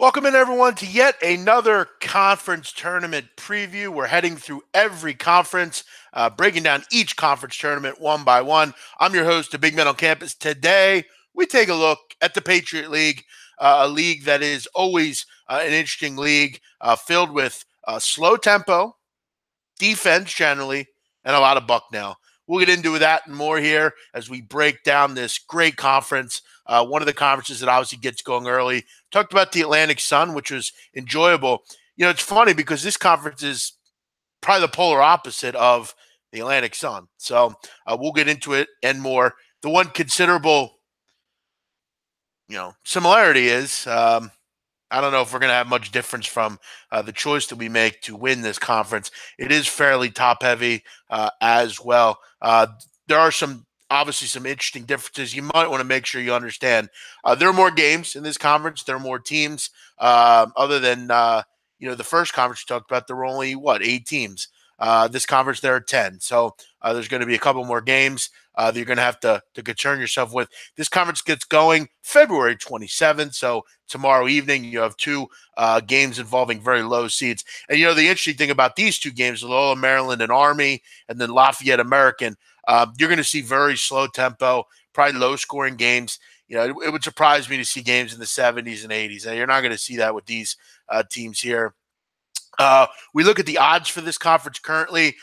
Welcome in, everyone, to yet another conference tournament preview. We're heading through every conference, breaking down each conference tournament one by one. I'm your host, The Big Man on Campus. Today, we take a look at the Patriot League, a league that is always an interesting league, filled with slow tempo, defense generally, and a lot of Bucknell. We'll get into that and more here as we break down this great conference. One of the conferences that obviously gets going early. Talked about the Atlantic Sun, which was enjoyable. You know, it's funny because this conference is probably the polar opposite of the Atlantic Sun. So we'll get into it and more. The one considerable, similarity is I don't know if we're going to have much difference from the choice that we make to win this conference. It is fairly top heavy as well. There are obviously some interesting differences. You might want to make sure you understand. There are more games in this conference. There are more teams. Other than the first conference we talked about, there were only 8 teams. This conference there are 10. So there's going to be a couple more games that you're going to have to concern yourself with. This conference gets going February 27th. So tomorrow evening, you have 2 games involving very low seeds. And, the interesting thing about these 2 games, Loyola Maryland and Army, and then Lafayette American, you're going to see very slow tempo, probably low scoring games. It would surprise me to see games in the 70s and 80s. And you're not going to see that with these teams here. We look at the odds for this conference currently,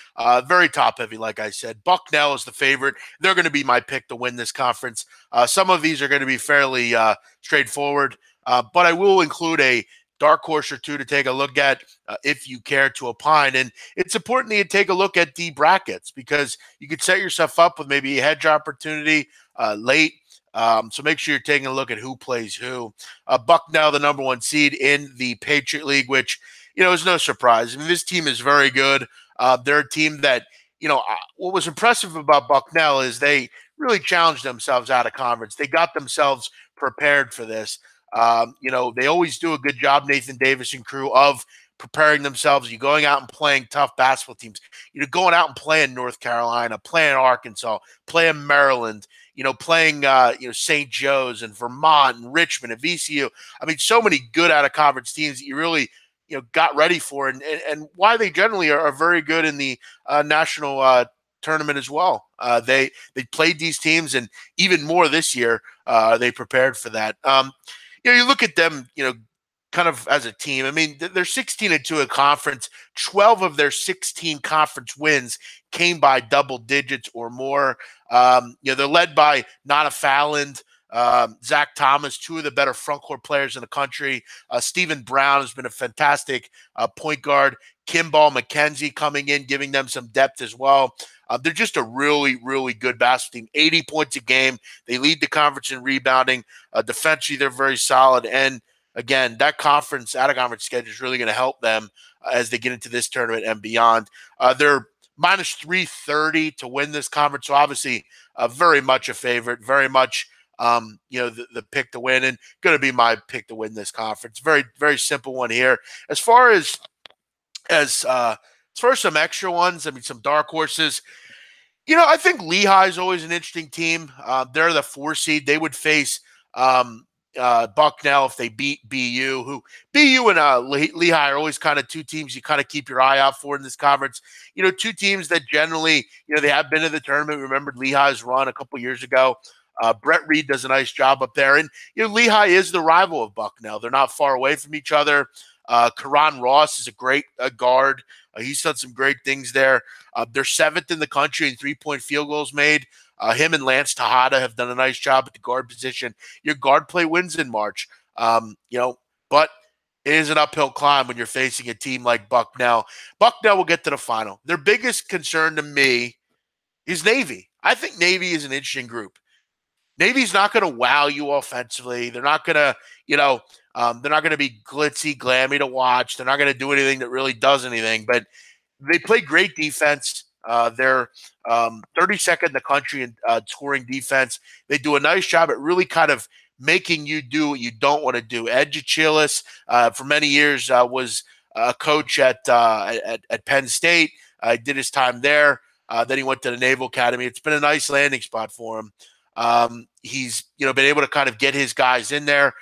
very top heavy, like I said. Bucknell is the favorite. They're going to be my pick to win this conference. Some of these are going to be fairly straightforward, but I will include a dark horse or 2 to take a look at if you care to opine. And it's important that you take a look at the brackets because you could set yourself up with maybe a hedge opportunity late. So make sure you're taking a look at who plays who. Bucknell, the number 1 seed in the Patriot League, which is no surprise. I mean, this team is very good. They're a team that, what was impressive about Bucknell is they really challenged themselves out of conference. They got themselves prepared for this. They always do a good job, Nathan Davis and crew, of preparing themselves. You're going out and playing tough basketball teams. Going out and playing North Carolina, playing Arkansas, playing Maryland, playing St. Joe's and Vermont and Richmond and VCU. I mean, so many good out of conference teams that you really got ready for, and why they generally are very good in the national tournament as well. They played these teams, and even more this year, they prepared for that. You look at them, kind of as a team. I mean, they're 16-2 in conference. 12 of their 16 conference wins came by double digits or more. They're led by Nana Fallon, Zach Thomas, 2 of the better front court players in the country. Stephen Brown has been a fantastic point guard. Kimball McKenzie coming in, giving them some depth as well. They're just a really, really good basketball team. 80 points a game. They lead the conference in rebounding. Defensively, they're very solid. And again, that conference, out-of-conference schedule is really going to help them as they get into this tournament and beyond. They're minus 330 to win this conference. So obviously, very much a favorite, very much the pick to win, and going to be my pick to win this conference. Very, very simple one here. As far as some extra ones, I mean, some dark horses. I think Lehigh is always an interesting team. They're the 4 seed. They would face Bucknell if they beat BU. BU and Lehigh are always kind of 2 teams you kind of keep your eye out for in this conference. 2 teams that generally, they have been to the tournament. Remember Lehigh's run a couple years ago. Brett Reed does a nice job up there. And, Lehigh is the rival of Bucknell. They're not far away from each other. Karan Ross is a great guard. He's done some great things there. They're 7th in the country in 3-point field goals made. Him and Lance Tejada have done a nice job at the guard position. Your guard play wins in March. But it is an uphill climb when you're facing a team like Bucknell. Bucknell will get to the final. Their biggest concern to me is Navy. I think Navy is an interesting group. Navy's not going to wow you offensively. They're not going to, they're not going to be glitzy, glammy to watch. They're not going to do anything that really does anything. But they play great defense. They're 32nd in the country in scoring defense. They do a nice job at really kind of making you do what you don't want to do. Ed Achilles, for many years, was a coach at Penn State. Did his time there. Then he went to the Naval Academy. It's been a nice landing spot for him. He's been able to kind of get his guys in there.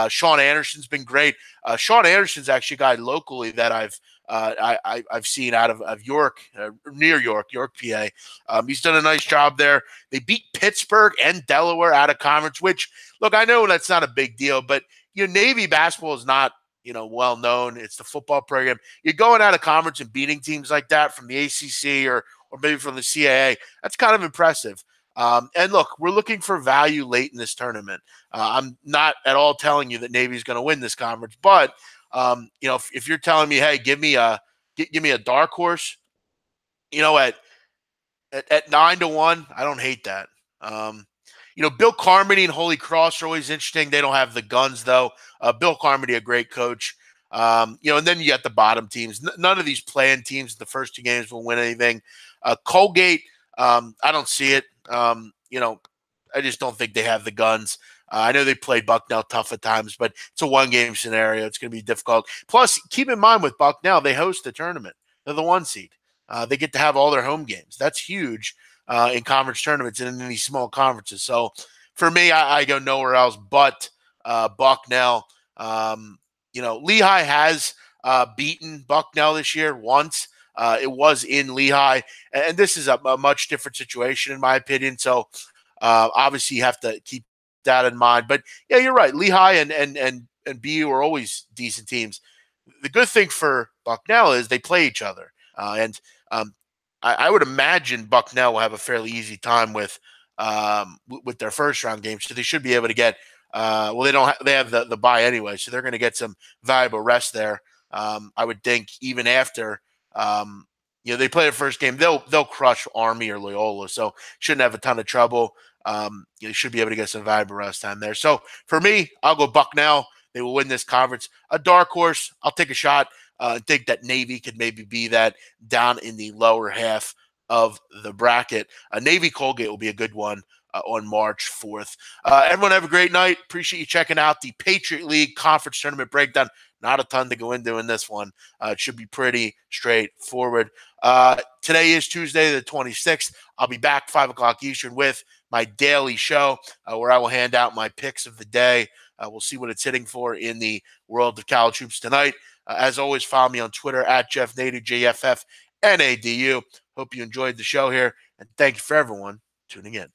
Sean Anderson's been great. Sean Anderson's actually a guy locally that I've seen out of York, near York, PA. He's done a nice job there. They beat Pittsburgh and Delaware out of conference, which, look, I know that's not a big deal, but Navy basketball is not well known. It's the football program. You're going out of conference and beating teams like that from the ACC or maybe from the CAA. That's kind of impressive. And look, we're looking for value late in this tournament. I'm not at all telling you that Navy's going to win this conference, but if you're telling me, hey, give me a dark horse, at 9-1, I don't hate that. Bill Carmody and Holy Cross are always interesting. They don't have the guns though. Bill Carmody, a great coach. And then you got the bottom teams. None of these playing teams, the first two games will win anything. Colgate, I don't see it. I just don't think they have the guns. I know they played Bucknell tough at times, but it's a one-game scenario. It's going to be difficult. Plus, keep in mind with Bucknell, they host the tournament. They're the 1 seed. They get to have all their home games. That's huge in conference tournaments and in these small conferences. So for me, I go nowhere else but Bucknell. Lehigh has beaten Bucknell this year once. It was in Lehigh, and this is a much different situation in my opinion. So obviously you have to keep that in mind. But yeah, you're right. Lehigh and BU are always decent teams. The good thing for Bucknell is they play each other, and I would imagine Bucknell will have a fairly easy time with their first round game, so they should be able to get. They have the bye anyway, so they're going to get some valuable rest there. I would think even after they play the first game, they'll crush Army or Loyola, so shouldn't have a ton of trouble. You should be able to get some valuable rest time there. So for me, I'll go Bucknell. They will win this conference. A dark horse, I'll take a shot. Think that Navy could maybe be that down in the lower half of the bracket. Navy Colgate will be a good one on March 4th. Everyone have a great night. Appreciate you checking out the Patriot League Conference Tournament Breakdown. Not a ton to go into in this one. It should be pretty straightforward. Today is Tuesday, the 26th. I'll be back 5 o'clock Eastern with my daily show where I will hand out my picks of the day. We'll see what it's hitting for in the world of college hoops tonight. As always, follow me on Twitter at Jeff Nadu, JFFNADU. Hope you enjoyed the show here, and thank you for everyone tuning in.